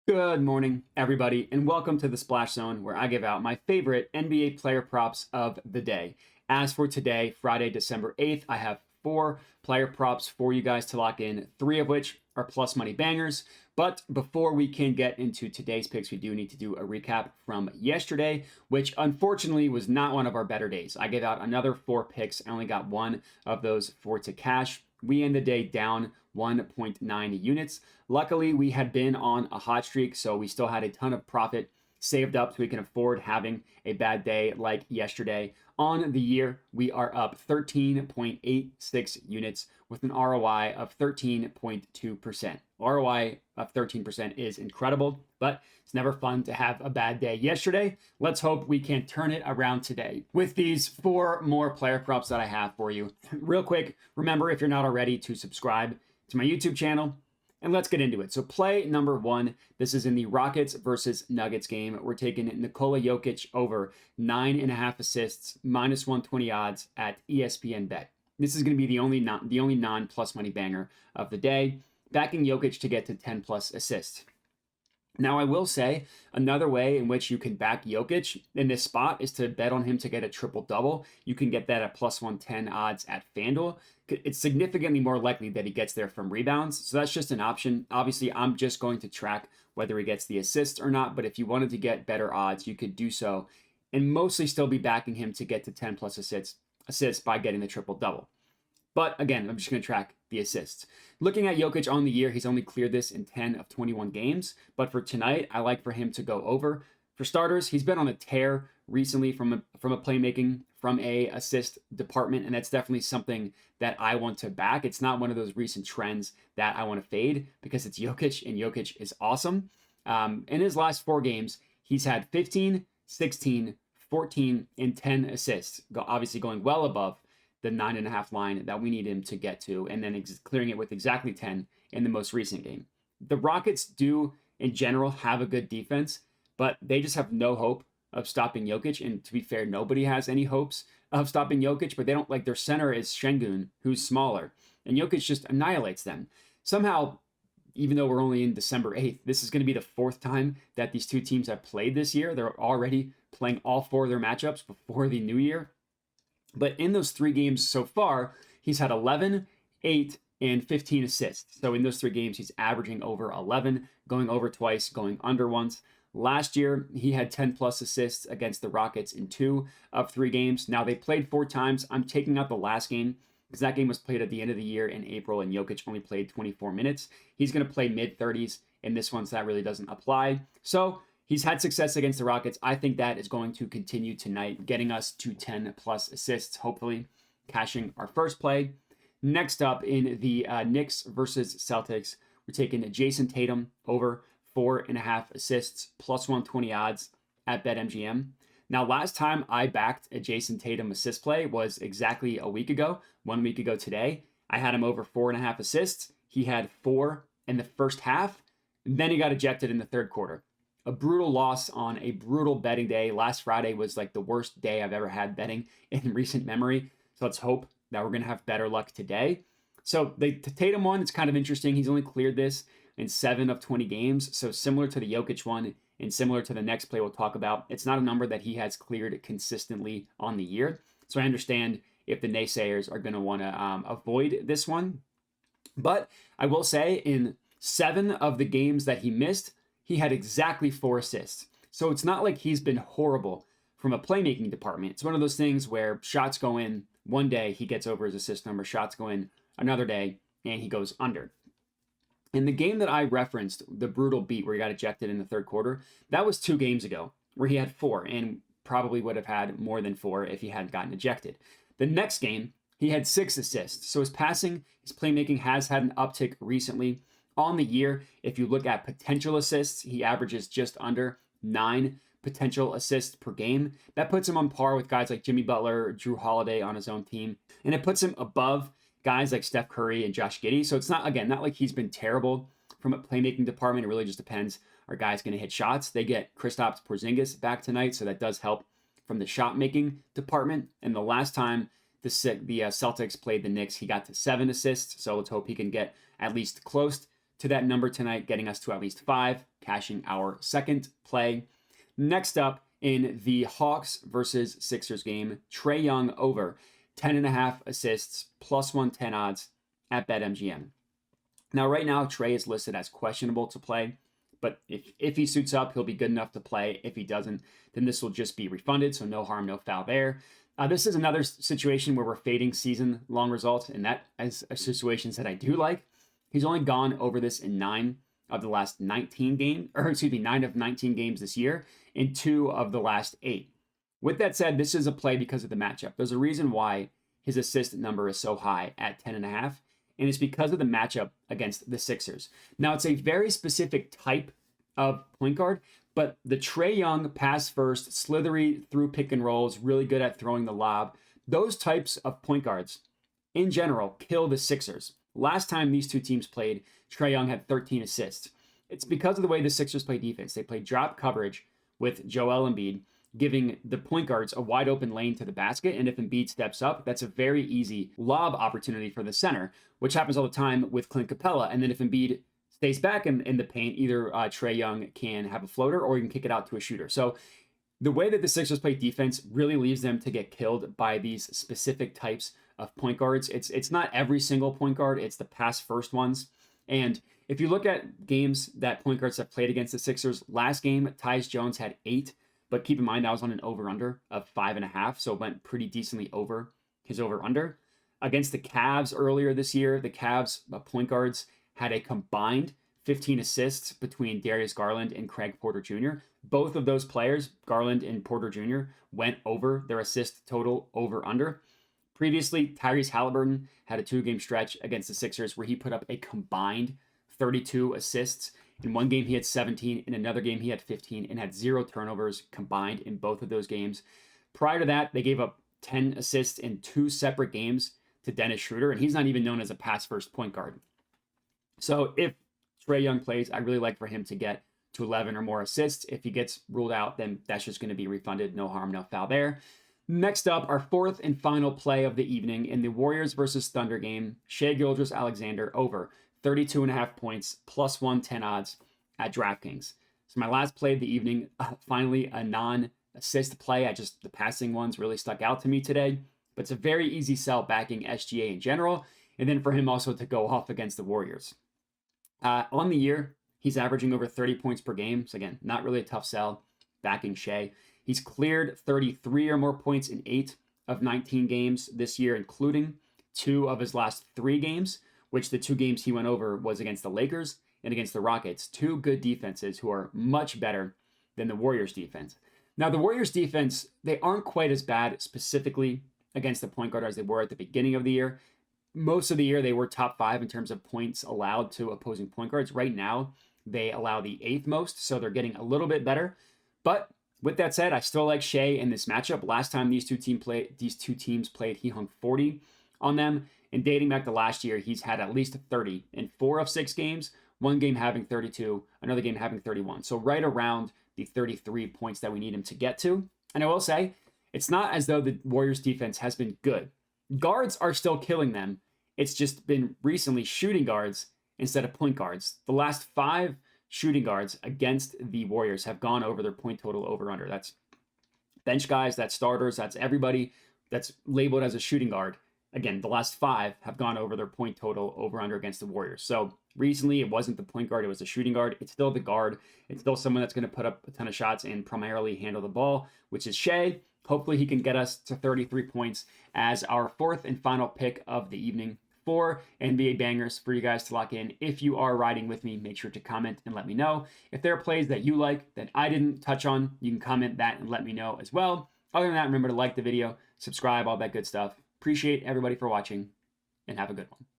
Good morning, everybody, and welcome to the Splash Zone, where I give out my favorite NBA player props of the day. As for today, Friday, December 8th, I have 4 player props for you guys to lock in, 3 of which are plus money bangers. But before we can get into today's picks, we do need to do a recap from yesterday, which unfortunately was not one of our better days. I gave out another 4 picks. I only got one of those 4 to cash. We end the day down 1.9 units. Luckily, we had been on a hot streak, so we still had a ton of profit saved up so we can afford having a bad day like yesterday. On the year, we are up 13.86 units with an ROI of 13.2%. ROI of 13% is incredible, but it's never fun to have a bad day yesterday. Let's hope we can turn it around today with these 4 more player props that I have for you. Real quick, remember if you're not already to subscribe to my YouTube channel. And let's get into it. So play number 1. This is in the Rockets versus Nuggets game. We're taking Nikola Jokic over 9.5 assists, minus 120 odds at ESPN Bet. This is going to be the only non-plus money banger of the day, backing Jokic to get to 10 plus assists. Now, I will say another way in which you can back Jokic in this spot is to bet on him to get a triple-double. You can get that at plus 110 odds at FanDuel. It's significantly more likely that he gets there from rebounds, so that's just an option. Obviously, I'm just going to track whether he gets the assists or not, but if you wanted to get better odds, you could do so and mostly still be backing him to get to 10 plus assists by getting the triple-double. But again, I'm just going to track the assists. Looking at Jokic on the year, he's only cleared this in 10 of 21 games. But for tonight, I like for him to go over. For starters, he's been on a tear recently from a playmaking, from a assist department, and that's definitely something that I want to back. It's not one of those recent trends that I want to fade because it's Jokic, and Jokic is awesome. In his last 4 games, he's had 15, 16, 14, and 10 assists, obviously going well above the 9.5 line that we need him to get to, and then clearing it with exactly 10 in the most recent game. The Rockets do, in general, have a good defense, but they just have no hope of stopping Jokic. And to be fair, nobody has any hopes of stopping Jokic, but they don't like their center is Şengün, who's smaller, and Jokic just annihilates them. Somehow, even though we're only in December 8th, this is going to be the 4th time that these two teams have played this year. They're already playing all 4 of their matchups before the new year. But in those 3 games so far, he's had 11, 8, and 15 assists. So in those 3 games, he's averaging over 11, going over twice, going under once. Last year, he had 10 plus assists against the Rockets in 2 of 3 games. Now, they played 4 times. I'm taking out the last game because that game was played at the end of the year in April, and Jokic only played 24 minutes. He's going to play mid-30s in this one, so that really doesn't apply. So he's had success against the Rockets. I think that is going to continue tonight, getting us to 10 plus assists, hopefully cashing our first play. Next up in the Knicks versus Celtics, we're taking Jason Tatum over 4.5 assists, plus 120 odds at BetMGM. Now, last time I backed a Jason Tatum assist play was exactly a week ago, 1 week ago today. I had him over 4.5 assists. He had 4 in the first half, and then he got ejected in the third quarter. A brutal loss on a brutal betting day. Last Friday was like the worst day I've ever had betting in recent memory. So let's hope that we're going to have better luck today. So the Tatum one, it's kind of interesting. He's only cleared this in 7 of 20 games. So similar to the Jokic one and similar to the next play we'll talk about, it's not a number that he has cleared consistently on the year. So I understand if the naysayers are going to want to avoid this one. But I will say in 7 of the games that he missed, he had exactly 4 assists. So it's not like he's been horrible from a playmaking department. It's one of those things where shots go in one day, he gets over his assist number. Shots go in another day, and he goes under. In the game that I referenced, the brutal beat where he got ejected in the third quarter, that was 2 games ago where he had 4 and probably would have had more than 4 if he hadn't gotten ejected. The next game, he had 6 assists. So his passing, his playmaking has had an uptick recently. On the year, if you look at potential assists, he averages just under 9 potential assists per game. That puts him on par with guys like Jimmy Butler, Drew Holiday on his own team. And it puts him above guys like Steph Curry and Josh Giddey. So it's not like he's been terrible from a playmaking department. It really just depends. Are guys going to hit shots? They get Kristaps Porzingis back tonight, so that does help from the shot-making department. And the last time the Celtics played the Knicks, he got to 7 assists. So let's hope he can get at least close to that number tonight, getting us to at least 5, cashing our second play. Next up in the Hawks versus Sixers game, Trey Young over 10.5 assists, plus 110 odds at BetMGM. Now, right now, Trey is listed as questionable to play, but if he suits up, he'll be good enough to play. If he doesn't, then this will just be refunded, so no harm, no foul there. This is another situation where we're fading season-long results, and that is situations that I do like. He's only gone over this in 9 of the last 19 games, 9 of 19 games this year, in 2 of the last 8. With that said, this is a play because of the matchup. There's a reason why his assist number is so high at 10.5, and it's because of the matchup against the Sixers. Now, it's a very specific type of point guard, but the Trey Young pass first, slithery through pick and rolls, really good at throwing the lob. Those types of point guards, in general, kill the Sixers. Last time these two teams played, Trey Young had 13 assists. It's because of the way the Sixers play defense. They play drop coverage with Joel Embiid, giving the point guards a wide open lane to the basket. And if Embiid steps up, that's a very easy lob opportunity for the center, which happens all the time with Clint Capella. And then if Embiid stays back in the paint, either Trey Young can have a floater or you can kick it out to a shooter. So the way that the Sixers play defense really leaves them to get killed by these specific types of point guards. It's not every single point guard, it's the pass first ones. And if you look at games that point guards have played against the Sixers, last game, Tyus Jones had 8, but keep in mind that was on an over-under of 5.5, so it went pretty decently over his over-under. Against the Cavs earlier this year, the Cavs point guards had a combined 15 assists between Darius Garland and Craig Porter Jr. Both of those players, Garland and Porter Jr., went over their assist total over-under. Previously, Tyrese Halliburton had a 2-game stretch against the Sixers where he put up a combined 32 assists. In one game, he had 17. In another game, he had 15 and had 0 turnovers combined in both of those games. Prior to that, they gave up 10 assists in 2 separate games to Dennis Schroeder, and he's not even known as a pass-first point guard. So if Trey Young plays, I really like for him to get to 11 or more assists. If he gets ruled out, then that's just going to be refunded. No harm, no foul there. Next up, our fourth and final play of the evening in the Warriors versus Thunder game, Shai Gilgeous-Alexander over 32.5 points, plus 110 odds at DraftKings. So my last play of the evening, finally a non-assist play. The passing ones really stuck out to me today, but it's a very easy sell backing SGA in general, and then for him also to go off against the Warriors. On the year, he's averaging over 30 points per game. So again, not really a tough sell backing Shai. He's cleared 33 or more points in 8 of 19 games this year, including 2 of his last 3 games, which the 2 games he went over was against the Lakers and against the Rockets. 2 good defenses who are much better than the Warriors defense. Now, the Warriors defense, they aren't quite as bad specifically against the point guard as they were at the beginning of the year. Most of the year, they were top 5 in terms of points allowed to opposing point guards. Right now, they allow the 8th most, so they're getting a little bit better. But with that said, I still like Shai in this matchup. Last time these two teams played, he hung 40 on them. And dating back to last year, he's had at least 30 in 4 of 6 games, one game having 32, another game having 31. So right around the 33 points that we need him to get to. And I will say, it's not as though the Warriors defense has been good. Guards are still killing them. It's just been recently shooting guards instead of point guards. The last 5 shooting guards against the Warriors have gone over their point total over-under. That's bench guys, that's starters, that's everybody that's labeled as a shooting guard. Again, the last 5 have gone over their point total over-under against the Warriors. So recently, it wasn't the point guard, it was the shooting guard. It's still the guard. It's still someone that's going to put up a ton of shots and primarily handle the ball, which is Shai. Hopefully, he can get us to 33 points as our 4th and final pick of the evening. 4 NBA bangers for you guys to lock in. If you are riding with me, make sure to comment and let me know. If there are plays that you like that I didn't touch on, you can comment that and let me know as well. Other than that, remember to like the video, subscribe, all that good stuff. Appreciate everybody for watching, and have a good one.